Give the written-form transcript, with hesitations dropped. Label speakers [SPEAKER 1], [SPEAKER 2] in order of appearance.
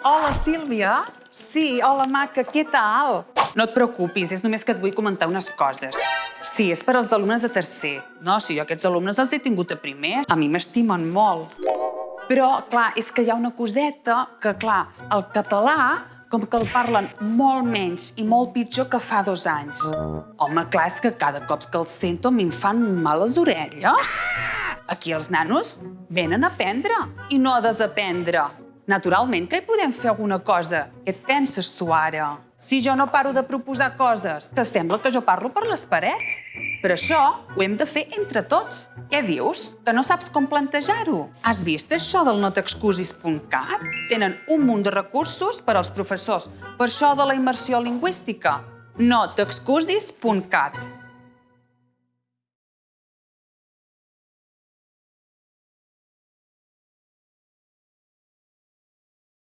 [SPEAKER 1] Hola, Sílvia. Sí, hola, maca, què tal? No et preocupis, és només que et vull comentar unes coses. Sí, és per als alumnes de tercer. No, si jo aquests alumnes els he tingut a primer, a mi m'estimen molt. Però, clar, és que hi ha una coseta que, clar, el català, com que el parlen molt menys i molt pitjor que fa 2 anys. Home, clar, és que cada cop que el sento a mi em fan mal les orelles. Aquí els nanos venen a aprendre i no a desaprendre. Naturalment que hi podem fer alguna cosa. Què et penses tu ara? Si jo no paro de proposar coses, que sembla que jo parlo per les parets. Per això ho hem de fer entre tots. Què dius? Que no saps com plantejar-ho? Has vist això del notexcusis.cat? Tenen un munt de recursos per als professors per això de la immersió lingüística. notexcusis.cat